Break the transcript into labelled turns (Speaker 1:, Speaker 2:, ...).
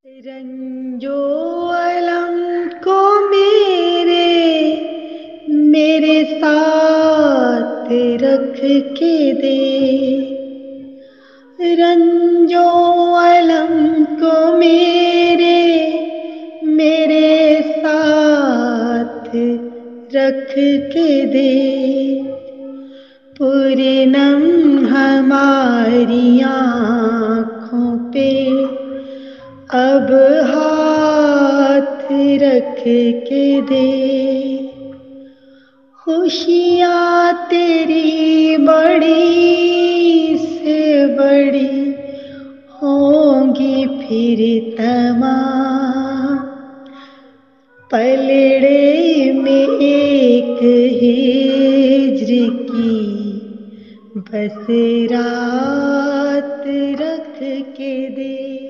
Speaker 1: रंजो अलम को मेरे मेरे साथ रख के दे। रंजो अलम को मेरे मेरे साथ रख के दे। पूरनम हमारी आँखों पे अब हाथ रख के दे। खुशियाँ तेरी बड़ी से बड़ी होंगी फिर तमाम। पलड़े में एक हिज्र की बस रात रख के दे।